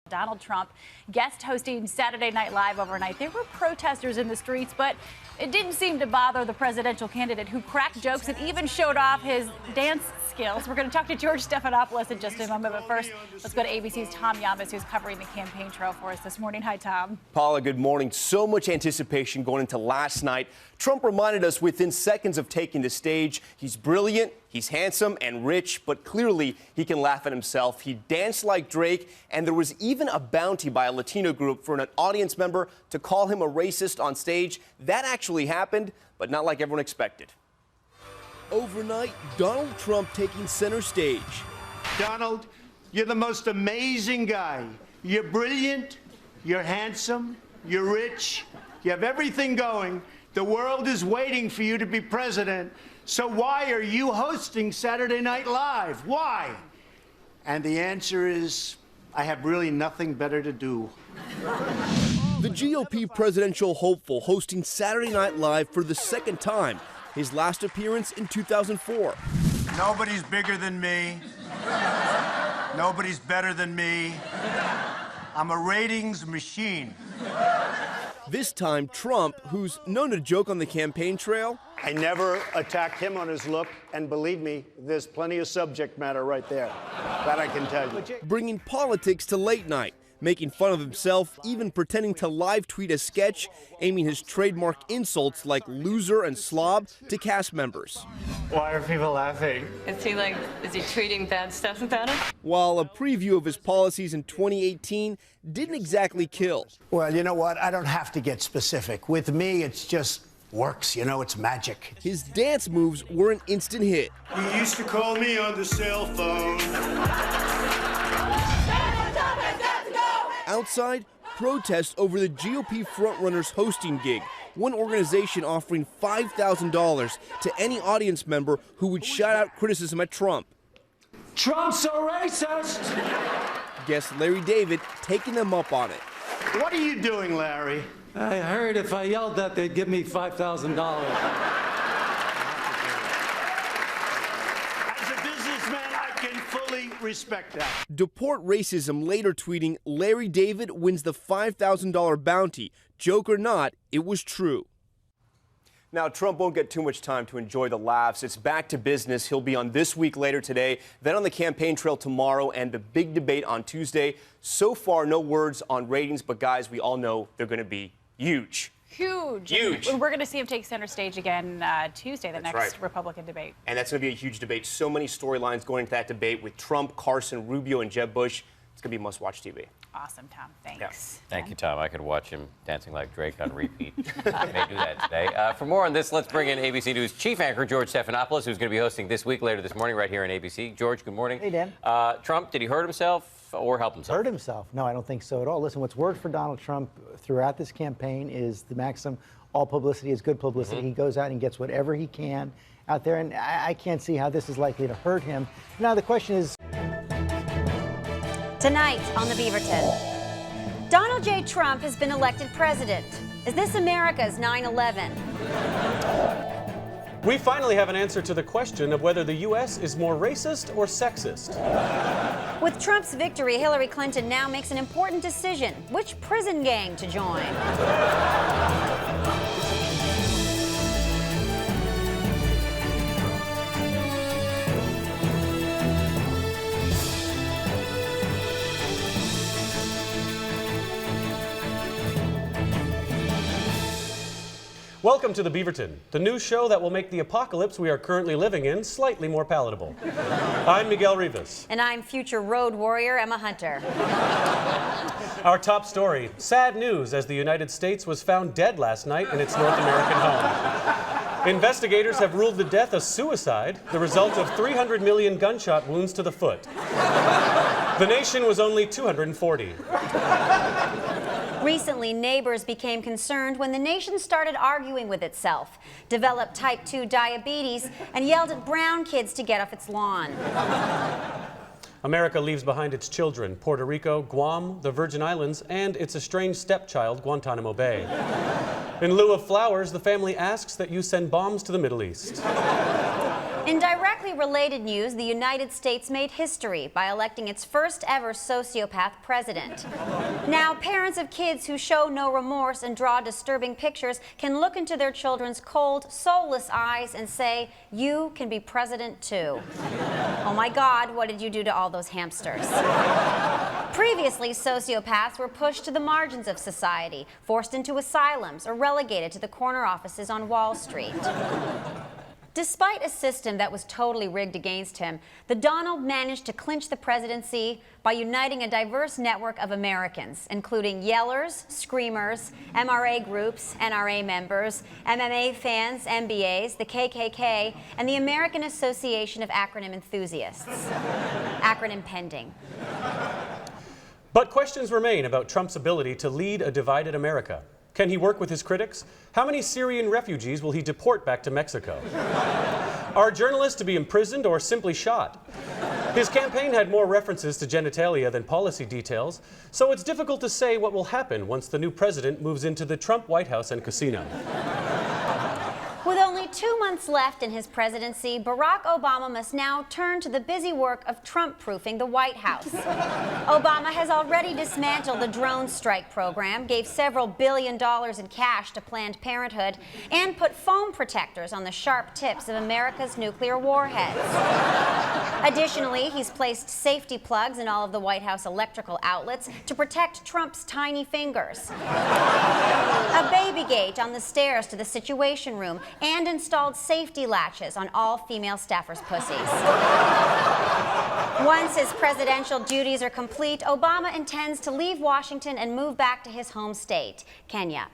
Donald Trump guest hosting Saturday Night Live overnight. There were protesters in the streets, but it didn't seem to bother the presidential candidate, who cracked jokes and even showed off his dance skills. We're going to talk to George Stephanopoulos in just a moment, but first, let's go to ABC's Tom Yamas, who's covering the campaign trail for us this morning. Hi, Tom. Paula, good morning. So much anticipation going into last night. Trump reminded us within seconds of taking the stage. He's brilliant, he's handsome and rich, but clearly he can laugh at himself. He danced like Drake, and there was even a bounty by a Latino group for an audience member to call him a racist on stage. That actually happened, but not like everyone expected. Overnight, Donald Trump taking center stage. Donald, you're the most amazing guy. You're brilliant, you're handsome, you're rich, you have everything going. The world is waiting for you to be president. So why are you hosting Saturday Night Live? Why? And the answer is, I have really nothing better to do. The GOP presidential hopeful hosting Saturday Night Live for the second time. His last appearance in 2004. Nobody's bigger than me. Nobody's better than me. I'm a ratings machine. This time, Trump, who's known to joke on the campaign trail. I never attacked him on his look, and believe me, there's plenty of subject matter right there. That I can tell you. Bringing politics to late night, making fun of himself, even pretending to live tweet a sketch, aiming his trademark insults like loser and slob to cast members. Why are people laughing? Is he tweeting bad stuff about it? While a preview of his policies in 2018 didn't exactly kill. Well, you know what? I don't have to get specific. With me, it's just works. You know, it's magic. His dance moves were an instant hit. You used to call me on the cell phone. Outside, protests over the GOP frontrunner's hosting gig, one organization offering $5,000 to any audience member who would shout out criticism at Trump. Trump's a racist! Guest Larry David taking them up on it. What are you doing, Larry? I heard if I yelled that, they'd give me $5,000. Respect that. Deport racism later tweeting, Larry David wins the $5,000 bounty. Joke or not, it was true. Now, Trump won't get too much time to enjoy the laughs. It's back to business. He'll be on This Week later today, then on the campaign trail tomorrow, and the big debate on Tuesday. So far, no words on ratings, but guys, we all know they're going to be huge. Huge. And we're going to see him take center stage again Tuesday, the next Republican debate. And that's going to be a huge debate. So many storylines going into that debate with Trump, Carson, Rubio, and Jeb Bush. It's going to be must-watch TV. Awesome, Tom. Thanks. Yeah. Thank you, Tom. I could watch him dancing like Drake on repeat. I may do that today. For more on this, let's bring in ABC News chief anchor George Stephanopoulos, who's going to be hosting This Week later this morning right here on ABC. George, good morning. Hey, Dan. Trump, did he hurt himself or help himself? Hurt himself? No, I don't think so at all. Listen, what's worked for Donald Trump throughout this campaign is the maxim, all publicity is good publicity. He goes out and gets whatever he can out there, and I can't see how this is likely to hurt him. Now, the question is... Tonight on the Beaverton, Donald J. Trump has been elected president. Is this America's 9/11? We finally have an answer to the question of whether the U.S. is more racist or sexist. With Trump's victory, Hillary Clinton now makes an important decision: which prison gang to join. Welcome to the Beaverton, the news show that will make the apocalypse we are currently living in slightly more palatable. I'm Miguel Rivas. And I'm future road warrior Emma Hunter. Our top story, sad news as the United States was found dead last night in its North American home. Investigators have ruled the death a suicide, the result of 300 million gunshot wounds to the foot. The nation was only 240. Recently, neighbors became concerned when the nation started arguing with itself, developed type 2 diabetes, and yelled at brown kids to get off its lawn. America leaves behind its children, Puerto Rico, Guam, the Virgin Islands, and its estranged stepchild, Guantanamo Bay. In lieu of flowers, the family asks that you send bombs to the Middle East. In directly related news, the United States made history by electing its first ever sociopath president. Now, parents of kids who show no remorse and draw disturbing pictures can look into their children's cold, soulless eyes and say, "You can be president too." Oh my God, what did you do to all those hamsters? Previously, sociopaths were pushed to the margins of society, forced into asylums, or relegated to the corner offices on Wall Street. Despite a system that was totally rigged against him, the Donald managed to clinch the presidency by uniting a diverse network of Americans, including yellers, screamers, MRA groups, NRA members, MMA fans, MBAs, the KKK, and the American Association of Acronym Enthusiasts. Acronym pending. But questions remain about Trump's ability to lead a divided America. Can he work with his critics? How many Syrian refugees will he deport back to Mexico? Are journalists to be imprisoned or simply shot? His campaign had more references to genitalia than policy details, so it's difficult to say what will happen once the new president moves into the Trump White House and casino. With only 2 months left in his presidency, Barack Obama must now turn to the busy work of Trump-proofing the White House. Obama has already dismantled the drone strike program, gave several $1 billion in cash to Planned Parenthood, and put foam protectors on the sharp tips of America's nuclear warheads. Additionally, he's placed safety plugs in all of the White House electrical outlets to protect Trump's tiny fingers. A baby gate on the stairs to the Situation Room, and installed safety latches on all female staffers' pussies. Once his presidential duties are complete, Obama intends to leave Washington and move back to his home state, Kenya.